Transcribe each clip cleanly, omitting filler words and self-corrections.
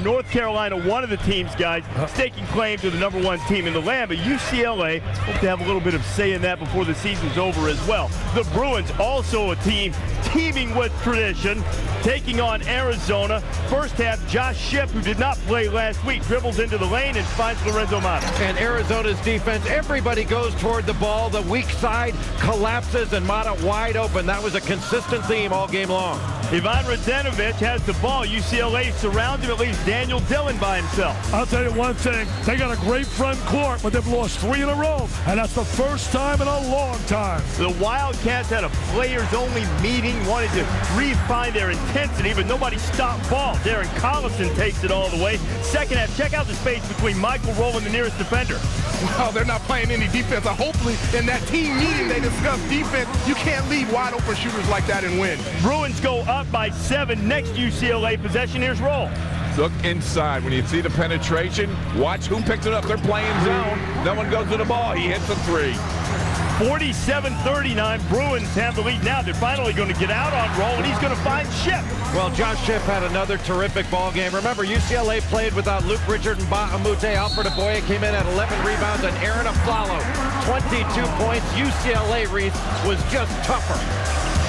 North Carolina, one of the teams, guys, staking claim to the #1 team in the land, but UCLA hope to have a little bit of say in that before the season's over as well. The Bruins, also a team teeming with tradition, taking on Arizona. First half, Josh Shipp, who did not play last week, dribbles into the lane and finds Lorenzo Mata. And Arizona's defense, everybody goes toward the ball. The weak side collapses and Mata wide open. That was a consistent theme all game long. Ivan Radenovic has the ball. UCLA surrounds him, at least Daniel Dillon by himself. I'll tell you one thing. They got a great front court, but they've lost 3 in a row, and that's the first time in a long time. The Wildcats had a players-only meeting, wanted to refine their intensity, but nobody stopped ball. Darren Collison takes it all the way. Second half, check out the space between Michael Rowe and the nearest defender. Well, they're not playing any defense. Hopefully, in that team meeting, they discussed defense. You can't leave wide-open shooters like that and win. Bruins go up by 7. Next UCLA possession. Here's Roll. Look inside. When you see the penetration, watch who picks it up. They're playing zone. No one goes to the ball. He hits a 3. 47-39. Bruins have the lead now. They're finally going to get out on Roll, and he's going to find Shipp. Well, Josh Shipp had another terrific ball game. Remember, UCLA played without Luke Richard and Bahamute. Alfred Aboya came in at 11 rebounds, and Aaron Aflalo, 22 points. UCLA, Reese, was just tougher.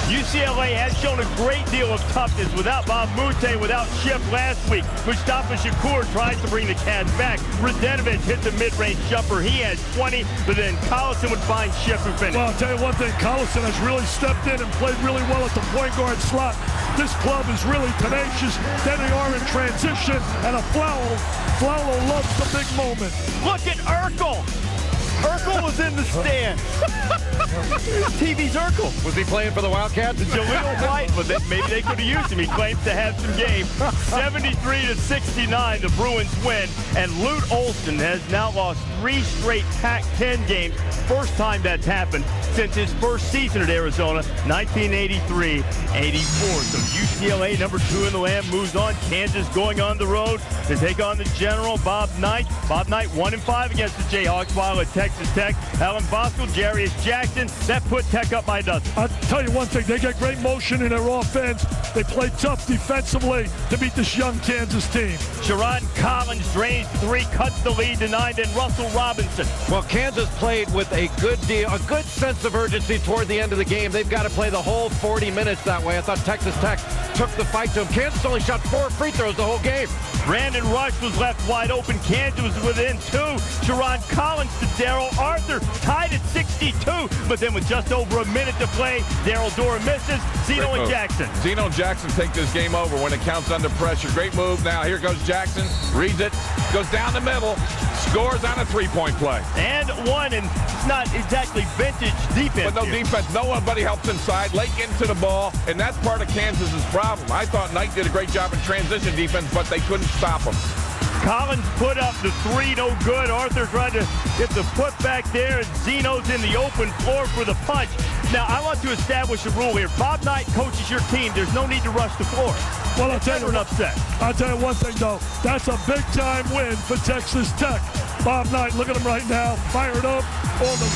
UCLA has shown a great deal of toughness without Bahamute, without Shipp last week. Mustafa Shakur tries to bring the Cats back. Radenovic hit the mid-range jumper. He has 20, but then Collison would find Shipp who finished. Well, I'll tell you one thing. Collison has really stepped in and played really well at the point guard slot. This club is really tenacious. Then they are in transition, and Aflalo loves the big moment. Look at Urkel. Urkel was in the stand. TV's Urkel. Was he playing for the Wildcats? Jaleel White, but maybe they could have used him. He claims to have some game. 73-69, the Bruins win. And Lute Olson has now lost 3 straight Pac-10 games. First time that's happened since his first season at Arizona, 1983-84. So UCLA, #2 in the land, moves on. Kansas going on the road to take on the General, Bob Knight. Bob Knight 1-5 against the Jayhawks, while at Texas Tech, Alan Bosco, Jarius Jackson, that put Tech up by a dozen. I'll tell you one thing, they get great motion in their offense. They play tough defensively to beat this young Kansas team. Sharon Collins drains 3, cuts the lead to 9, then Russell Robinson. Well, Kansas played with a good sense of urgency toward the end of the game. They've got to play the whole 40 minutes that way. I thought Texas Tech took the fight to them. Kansas only shot 4 free throws the whole game. Brandon Rush was left wide open. Kansas was within 2. Sharon Collins to Daryl Arthur, tied at 62, but then with just over a minute to play, Daryl Dora misses. Zeno and Jackson. Zeno and Jackson take this game over when it counts under pressure. Great move. Now here goes Jackson, reads it, goes down the middle, scores on a 3-point play. And one, and it's not exactly vintage defense. But no defense. Nobody helps inside. Lake into the ball, and that's part of Kansas's problem. I thought Knight did a great job in transition defense, but they couldn't stop him. Collins put up the 3, no good. Arthur tried to get the put back there, and Zeno's in the open floor for the punch. Now, I want to establish a rule here. Bob Knight coaches your team. There's no need to rush the floor. Well, I'll tell you an upset. I'll tell you one thing, though. That's a big-time win for Texas Tech. Bob Knight, look at him right now, fired up. All the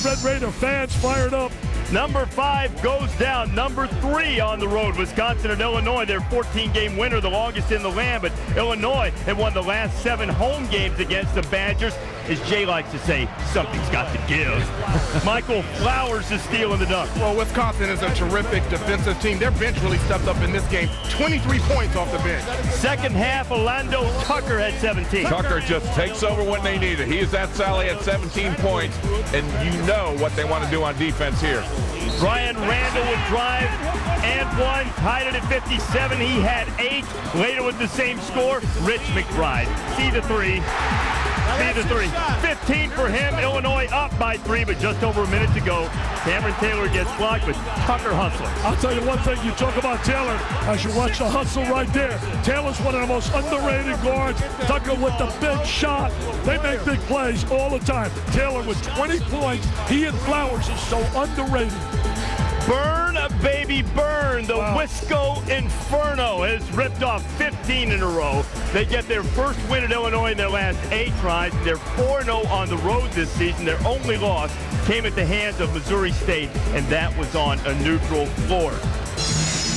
Red Raider fans fired up. #5 goes down. #3 on the road, Wisconsin and Illinois. Their 14-game winner, the longest in the land, but Illinois had won the last 7 home games against the Badgers. As Jay likes to say, something's got to give. Michael Flowers is stealing the dunk. Well, Wisconsin is a terrific defensive team. Their bench really stepped up in this game. 23 points off the bench. Second half, Orlando Tucker had 17. Tucker just takes over when they need it. He is that Sally at 17 points, and you know what they want to do on defense here. Brian Randall would drive and one, tied it at 57. He had 8. Later with the same score, Rich McBride. See the 3. 15 for him. Illinois up by 3, but just over a minute to go. Cameron Taylor gets blocked, but Tucker hustling. I'll tell you one thing. You talk about Taylor as you watch the hustle right there. Taylor's one of the most underrated guards. Tucker with the big shot. They make big plays all the time. Taylor with 20 points. He and Flowers is so underrated. Burn, baby, burn. The Wisco Inferno has ripped off 15 in a row. They get their first win at Illinois in their last 8 tries. They're 4-0 on the road this season. Their only loss came at the hands of Missouri State, and that was on a neutral floor.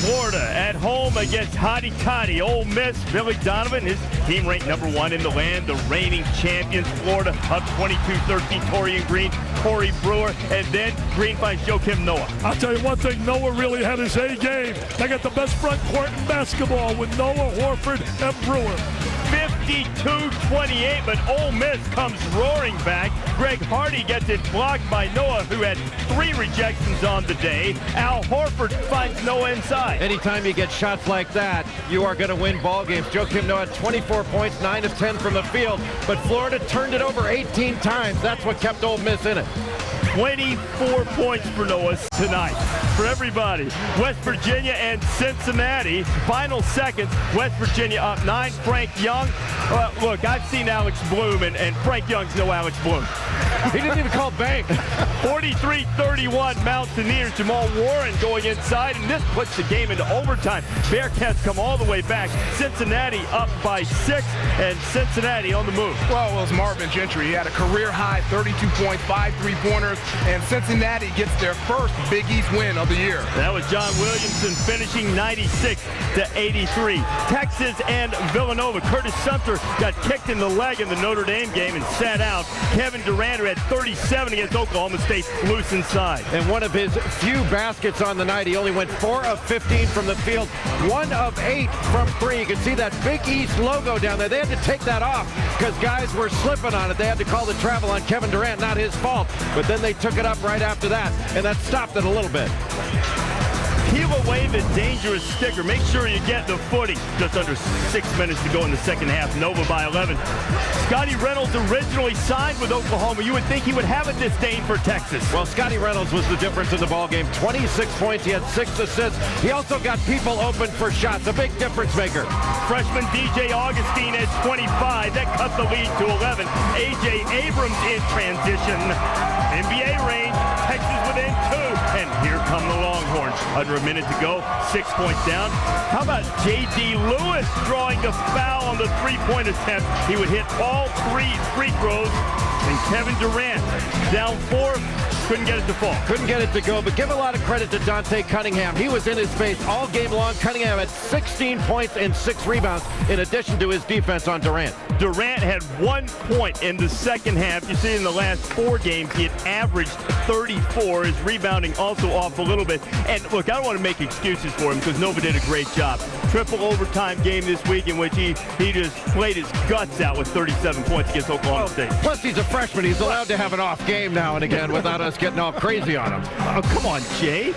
Florida at home against Hotty Toddy. Ole Miss, Billy Donovan, his team ranked #1 in the land. The reigning champions, Florida, up 22-13. Torian Green, Corey Brewer, and then Green finds Joakim Noah. I'll tell you one thing, Noah really had his A game. They got the best front court in basketball with Noah, Horford, and Brewer. 52-28, but Ole Miss comes roaring back. Greg Hardy gets it blocked by Noah, who had 3 rejections on the day. Al Horford finds Noah inside. Anytime you get shots like that, you are going to win ball games. Joakim Noah had 24 points, 9 of 10 from the field, but Florida turned it over 18 times. That's what kept Ole Miss in it. 24 points for Noah tonight. For everybody, West Virginia and Cincinnati. Final seconds, West Virginia up 9. Frank Young. Look, I've seen Alex Bloom, and Frank Young's no Alex Bloom. He didn't even call bank. 43-31 Mountaineers. Jamal Warren going inside, and this puts the game into overtime. Bearcats come all the way back. Cincinnati up by 6, and Cincinnati on the move. Well, it was Marvin Gentry. He had a career-high 32 points, 5 3-pointers, and Cincinnati gets their first Big East win of the year. That was John Williamson finishing 96-83. Texas and Villanova. Curtis Sumter got kicked in the leg in the Notre Dame game and sat out. Kevin Durant, who had 37 against Oklahoma State, loose inside. And one of his few baskets on the night, he only went 4 of 15 from the field, 1 of 8 from 3. You can see that Big East logo down there. They had to take that off because guys were slipping on it. They had to call the travel on Kevin Durant, not his fault. But then they took it up right after that, and that stopped it a little bit. Peel away the dangerous sticker. Make sure you get the footing. Just under 6 minutes to go in the second half. Nova by 11. Scotty Reynolds originally signed with Oklahoma. You would think he would have a disdain for Texas. Well, Scotty Reynolds was the difference in the ballgame. 26 points. He had 6 assists. He also got people open for shots. A big difference maker. Freshman DJ Augustine at 25. That cut the lead to 11. A.J. Abrams in transition. NBA range. Texas within 2. And here come the Longhorns. Under a minute to go. 6 points down. How about J.D. Lewis drawing the foul on the three-point attempt? He would hit all 3 free throws. And Kevin Durant down 4. Couldn't get it to fall. Couldn't get it to go, but give a lot of credit to Dante Cunningham. He was in his face all game long. Cunningham had 16 points and 6 rebounds in addition to his defense on Durant. Durant had 1 point in the second half. You see in the last 4 games, he had averaged 34. His rebounding also off a little bit. And look, I don't want to make excuses for him because Nova did a great job. Triple overtime game this week in which he just played his guts out with 37 points against Oklahoma State. Plus, he's a freshman. He's allowed to have an off game now and again without us getting all crazy on him. Oh, come on, Jay.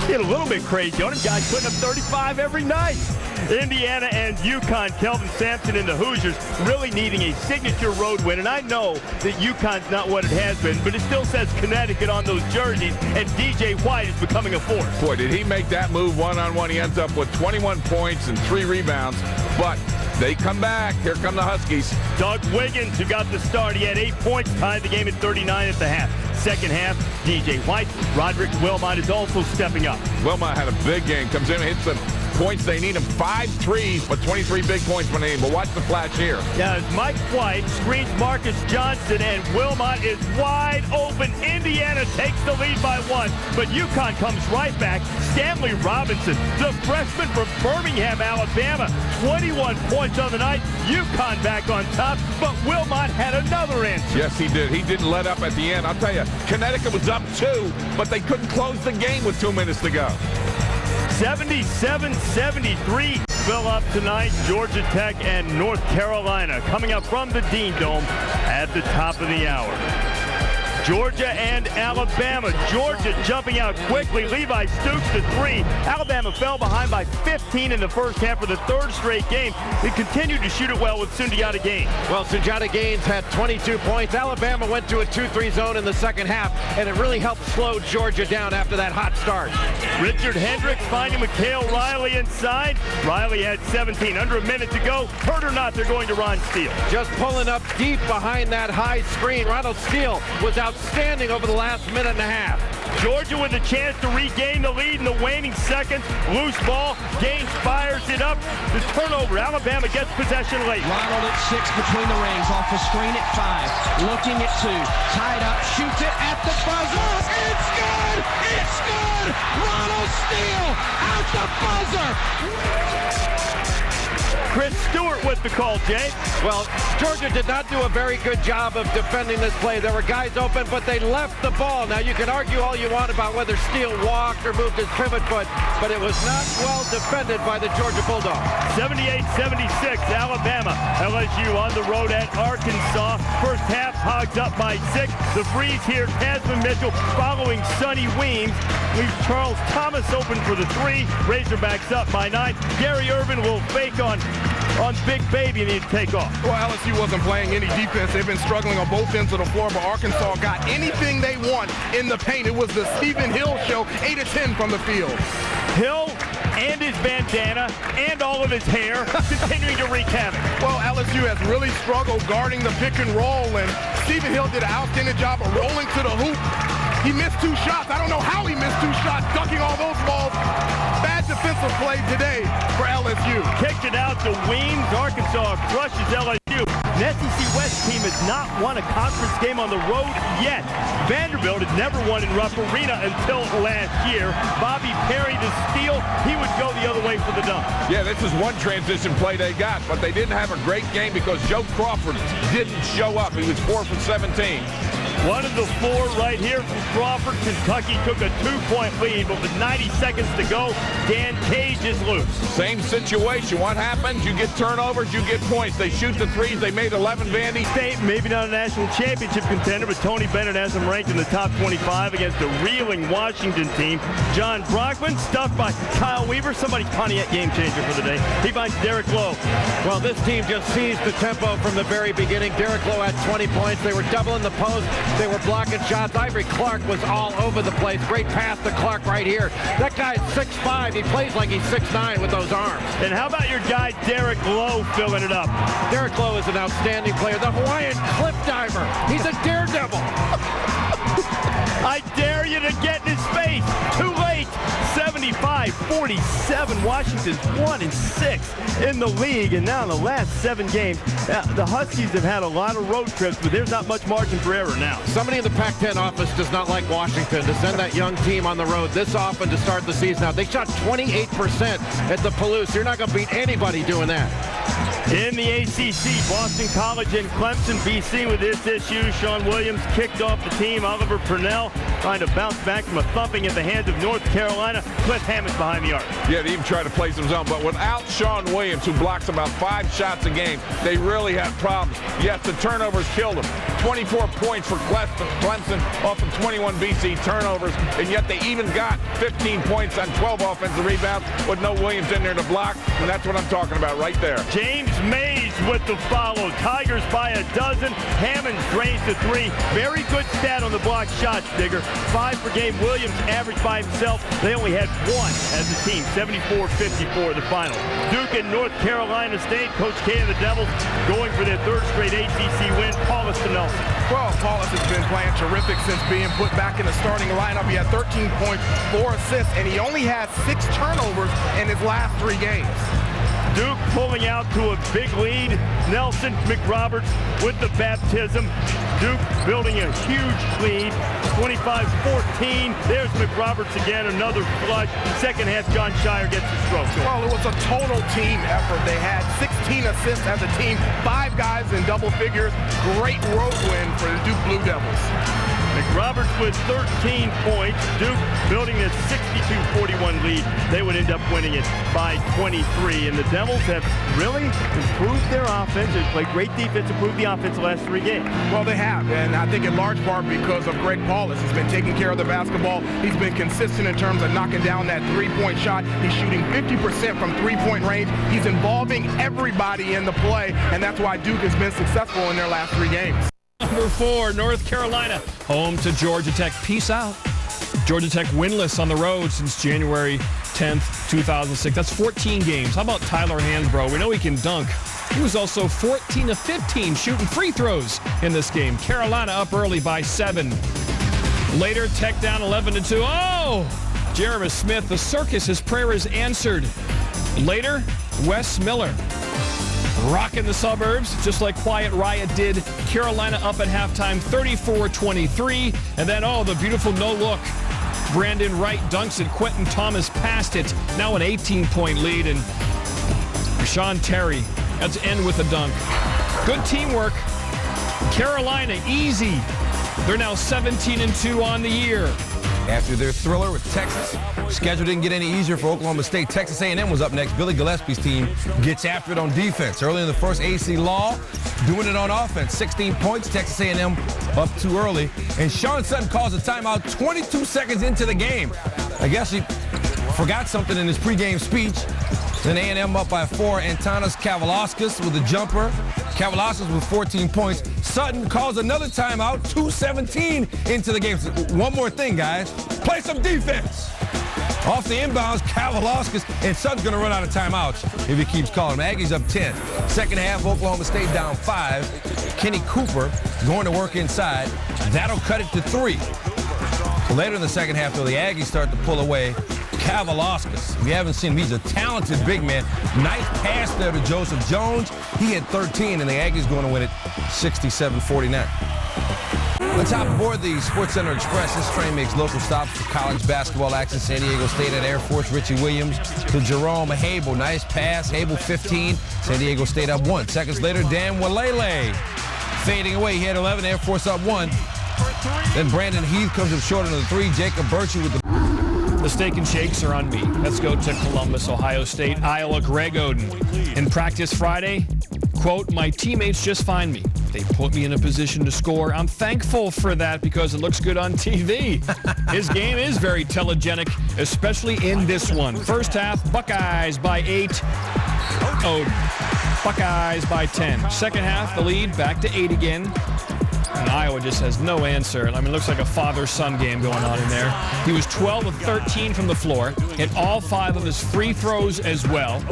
Get a little bit crazy on him. Guys putting up 35 every night. Indiana and UConn. Kelvin Sampson and the Hoosiers really needing a signature road win. And I know that UConn's not what it has been, but it still says Connecticut on those jerseys, and DJ White is becoming a force. Boy, did he make that move one-on-one. He ends up with 21 points and 3 rebounds. But they come back. Here come the Huskies. Doug Wiggins, who got the start, he had 8 points, tied the game at 39 at the half. Second half, DJ White. Roderick Wilmot is also stepping up. Wilmot had a big game. Comes in and hits the points they need him. 5 threes, but 23 big points when they need. But watch the flash here. Yeah, as Mike White screens Marcus Johnson, and Wilmot is wide open. Indiana takes the lead by 1, but UConn comes right back. Stanley Robinson, the freshman from Birmingham, Alabama, 21 points on the night. UConn back on top, but Wilmot had another answer. Yes, he did. He didn't let up at the end. I'll tell you, Connecticut was up 2, but they couldn't close the game with 2 minutes to go. 77-73 fill up tonight. Georgia Tech and North Carolina coming up from the Dean Dome at the top of the hour. Georgia and Alabama. Georgia jumping out quickly. Levi Stoops to 3. Alabama fell behind by 15 in the first half for the 3rd straight game. They continued to shoot it well with Sundiata Gaines. Well, Sundiata Gaines had 22 points. Alabama went to a 2-3 zone in the second half, and it really helped slow Georgia down after that hot start. Richard Hendricks finding Mikhail Riley inside. Riley had 17. Under a minute to go. Hurt or not, they're going to Ron Steele. Just pulling up deep behind that high screen. Ronald Steele was outstanding over the last minute and a half. Georgia with a chance to regain the lead in the waning seconds. Loose ball. Gaines fires it up. The turnover. Alabama gets possession late. Ronald at 6 between the rings. Off the screen at 5. Looking at 2. Tied up. Shoots it at the buzzer. It's good. It's good. Ronald Steele out the buzzer. Chris Stewart with the call, Jay. Well, Georgia did not do a very good job of defending this play. There were guys open, but they left the ball. Now, you can argue all you want about whether Steele walked or moved his pivot foot, but it was not well defended by the Georgia Bulldogs. 78-76, Alabama. LSU on the road at Arkansas. First half, Hogs up by 6. The freeze here, Tasman Mitchell following Sonny Weems. Leaves Charles Thomas open for the 3. Razorbacks up by 9. Gary Irvin will fake on Big Baby and he'd take off. Well, LSU wasn't playing any defense. They've been struggling on both ends of the floor, but Arkansas got anything they want in the paint. It was the Stephen Hill show, 8 of 10 from the field. Hill and his bandana and all of his hair continuing to wreak havoc. Well, LSU has really struggled guarding the pick and roll, and Stephen Hill did an outstanding job of rolling to the hoop. He missed 2 shots. I don't know how he missed 2 shots, dunking all those balls. Bad defensive play today for LSU. Kicked it out to Weems. Arkansas crushes LSU. The SEC West team has not won a conference game on the road yet. Vanderbilt has never won in Rupp Arena until last year. Bobby Perry the steal. He would go the other way for the dunk. Yeah, this is one transition play they got, but they didn't have a great game because Joe Crawford didn't show up. He was 4 for 17. One of the 4 right here from Crawford. Kentucky took a 2-point lead, but with 90 seconds to go, Dan Cage is loose. Same situation. What happens? You get turnovers, you get points. They shoot the threes. They made 11, Vandy. State, maybe not a national championship contender, but Tony Bennett has them ranked in the top 25 against a reeling Washington team. John Brockman stuffed by Kyle Weaver. Somebody Pontiac game changer for the day. He finds Derek Lowe. Well, this team just seized the tempo from the very beginning. Derek Lowe had 20 points. They were doubling the post. They were blocking shots. Ivory Clark was all over the place. Great pass to Clark right here. That guy's 6'5". He plays like he's 6'9" with those arms. And how about your guy Derek Lowe filling it up? Derek Lowe is an outstanding player. The Hawaiian cliff diver. He's a daredevil. I dare you to get in his face. Too late. 75-47. Washington's 1-6 in the league, and now in the last 7 games, the Huskies have had a lot of road trips, but there's not much margin for error now. Somebody in the Pac-10 office does not like Washington to send that young team on the road this often to start the season out. They shot 28% at the Palouse. You're not going to beat anybody doing that. In the ACC, Boston College and Clemson, BC with this issue. Sean Williams kicked off the team. Oliver Purnell trying to bounce back from a thumping at the hands of North Carolina. Cliff Hammonds behind the arc. Yeah, they even tried to play some zone, but without Sean Williams, who blocks about 5 shots a game, they really had problems. Yes, the turnovers killed them. 24 points for Clemson off of 21 BC turnovers, and yet they even got 15 points on 12 offensive rebounds with no Williams in there to block, and that's what I'm talking about right there. James Mays with the follow. Tigers by a dozen. Hammonds drains to 3. Very good stat on the block shots, Digger. 5 per game. Williams averaged by himself. They only had 1 as a team. 74-54 the final. Duke and North Carolina State. Coach K and the Devils going for their 3rd straight ACC win. Paulus to Nelson. Well, Paulus has been playing terrific since being put back in the starting lineup. He had 13 points, 4 assists, and he only had 6 turnovers in his last 3 games. Duke pulling out to a big lead. Nelson McRoberts with the baptism. Duke building a huge lead. 25-14. There's McRoberts again, another flush. Second half, John Shire gets the stroke. Well, it was a total team effort. They had 16 assists as a team, 5 guys in double figures. Great road win for the Duke Blue Devils. McRoberts with 13 points. Duke building a 62-41 lead. They would end up winning it by 23. And the Devils have really improved their offense. They've played great defense, improved the offense the last 3 games. Well, they have, and I think in large part because of Greg Paulus. He's been taking care of the basketball. He's been consistent in terms of knocking down that 3-point shot. He's shooting 50% from 3-point range. He's involving everybody in the play, and that's why Duke has been successful in their last 3 games. Number 4, North Carolina, home to Georgia Tech. Peace out. Georgia Tech winless on the road since January 10th, 2006. That's 14 games. How about Tyler Hansbrough? We know he can dunk. He was also 14 of 15 shooting free throws in this game. Carolina up early by 7. Later, Tech down 11-2. Oh! Jeremy Smith, the circus, his prayer is answered. Later, Wes Miller. Rocking the suburbs, just like Quiet Riot did. Carolina up at halftime, 34-23. And then, oh, the beautiful no-look. Brandon Wright dunks it. Quentin Thomas passed it. Now an 18-point lead. And Sean Terry, that's end with a dunk. Good teamwork. Carolina, easy. They're now 17-2 on the year. After their thriller with Texas, schedule didn't get any easier for Oklahoma State. Texas A&M was up next. Billy Gillespie's team gets after it on defense. Early in the first, AC Law doing it on offense. 16 points, Texas A&M up too early. And Sean Sutton calls a timeout 22 seconds into the game. I guess he forgot something in his pregame speech. Then A&M up by 4. Antanas Kavalauskas with a jumper. Kavalauskas with 14 points. Sutton calls another timeout, 2:17 into the game. So one more thing, guys. Play some defense. Off the inbounds, Kavalauskas, and Sutton's going to run out of timeouts if he keeps calling. Aggies up 10. Second half, Oklahoma State down 5. Kenny Cooper going to work inside. That'll cut it to 3. Later in the second half, though, the Aggies start to pull away. Kavalauskas, if you haven't seen him, he's a talented big man. Nice pass there to Joseph Jones. He had 13, and the Aggies going to win it 67-49. Let's hop aboard the SportsCenter Express. This train makes local stops for college basketball action. San Diego State at Air Force. Richie Williams to Jerome Hable. Nice pass. Hable 15. San Diego State up 1. Seconds later, Dan Walele fading away. He had 11. Air Force up 1. Then Brandon Heath comes up short on the 3. Jacob Birchie with the steak and shakes are on me. Let's go to Columbus, Ohio State. Iowa, Greg Oden. In practice Friday, quote, "My teammates just find me. They put me in a position to score. I'm thankful for that because it looks good on TV." His game is very telegenic, especially in this one. First half, Buckeyes by 8. Oden. Buckeyes by 10. Second half, the lead back to 8 again. And Iowa just has no answer. I mean, it looks like a father-son game going on in there. He was 12 of 13 from the floor. Hit all 5 of his free throws as well.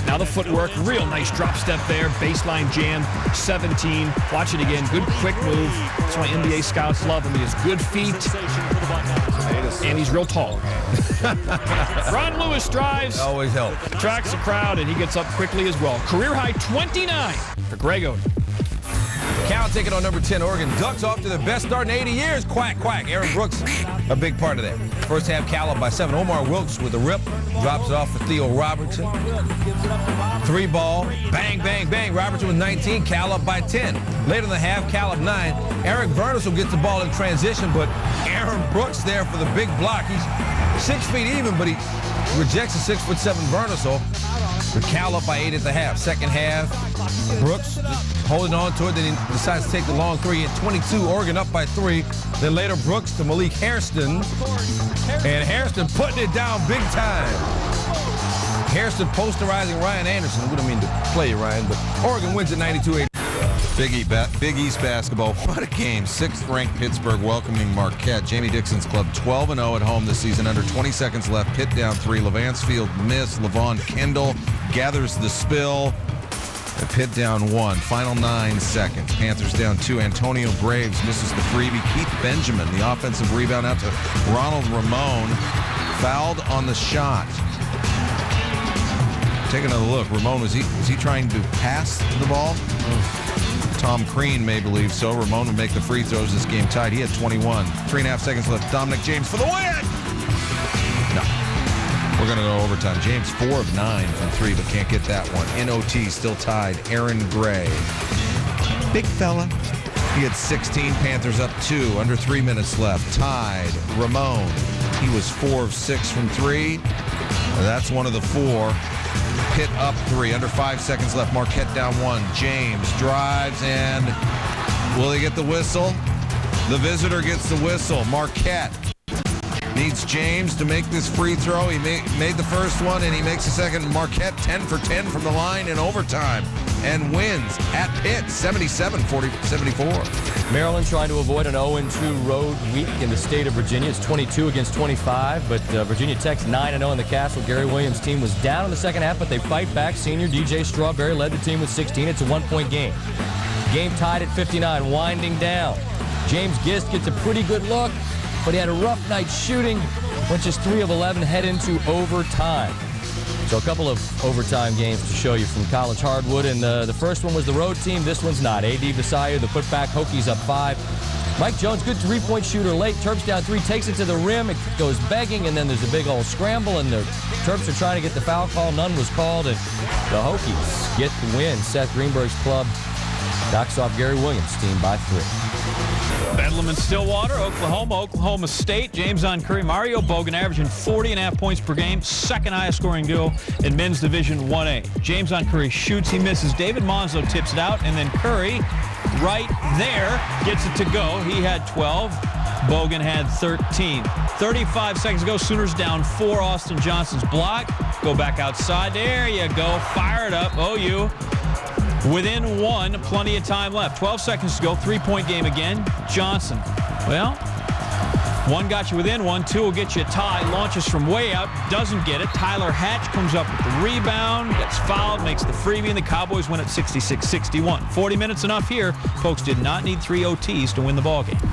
Now the footwork, real nice drop step there. Baseline jam, 17. Watch it again. Good quick move. That's why NBA scouts love him. He has good feet. And he's real tall. Ron Lewis drives. always help. Attracts the crowd, and he gets up quickly as well. Career high 29 for Greg Oden. Cal taking on number 10, Oregon. Ducks off to their best start in 80 years. Quack, quack. Aaron Brooks, a big part of that. First half, Cal up by 7. Omar Wilkes with a rip. Drops it off for Theo Robertson. 3 ball. Bang, bang, bang. Robertson with 19. Cal up by 10. Later in the half, Cal up 9. Eric Vernis will get the ball in transition, but Aaron Brooks there for the big block. He's 6 feet even, but he rejects a 6'7" Vernisol. But Cal up by 8 at the half. Second half, Brooks holding on to it. Then he decides to take the long 3 at 22. Oregon up by 3. Then later, Brooks to Malik Hairston. And Hairston putting it down big time. Hairston posterizing Ryan Anderson. We don't mean to play you, Ryan, but Oregon wins at 92-80. Big East basketball. What a game. 6th-ranked Pittsburgh welcoming Marquette. Jamie Dixon's club 12-0 at home this season. Under 20 seconds left. Pitt down 3. Levance Field missed. Levon Kendall gathers the spill. And Pitt down 1. Final 9 seconds. Panthers down 2. Antonio Graves misses the freebie. Keith Benjamin, the offensive rebound out to Ronald Ramon. Fouled on the shot. Take another look. Ramon, was he trying to pass the ball? Tom Crean may believe so. Ramon would make the free throws. This game tied. He had 21. 3.5 seconds left. Dominic James for the win. No. We're going to go overtime. James 4 of 9 from 3, but can't get that one. In OT, still tied. Aaron Gray. Big fella. He had 16. Panthers up 2. Under 3 minutes left. Tied. Ramon. He was 4 of 6 from 3. That's one of the 4. Pitt up 3. Under 5 seconds left. Marquette down 1. James drives, and will he get the whistle? The visitor gets the whistle. Marquette needs James to make this free throw. He made the first one, and he makes the second. Marquette 10 for 10 from the line in overtime and wins at Pitt 77-74. Maryland trying to avoid an 0-2 road week in the state of Virginia. It's 22 against 25, but Virginia Tech's 9-0 in the Castle. Gary Williams' team was down in the second half, but they fight back. Senior DJ Strawberry led the team with 16. It's a 1-point game. Game tied at 59, winding down. James Gist gets a pretty good look. but he had a rough night shooting. Went just 3 of 11, head into overtime. So a couple of overtime games to show you from College Hardwood, and the first one was the road team. This one's not. A.D. Visaya, the putback. Hokies up 5. Mike Jones, good three-point shooter late. Terps down 3, takes it to the rim. It goes begging, and then there's a big old scramble, and the Terps are trying to get the foul call. None was called, and the Hokies get the win. Seth Greenberg's club knocks off Gary Williams' team by 3. Bedlam in Stillwater, Oklahoma State. James on Curry, Mario Bogan averaging 40.5 points per game, second highest scoring duo in men's Division 1A. James on Curry shoots, he misses. David Monzo tips it out, and then Curry right there gets it to go. He had 12. Bogan had 13. 35 seconds to go. Sooners down 4. Austin Johnson's block. Go back outside. There you go. Fire it up. OU. Within 1, plenty of time left. 12 seconds to go, 3-point game again. Johnson, well, 1 got you within 1, 2 will get you a tie. Launches from way out, doesn't get it. Tyler Hatch comes up with the rebound, gets fouled, makes the freebie, and the Cowboys win at 66-61. 40 minutes enough here. Folks did not need 3 OTs to win the ballgame.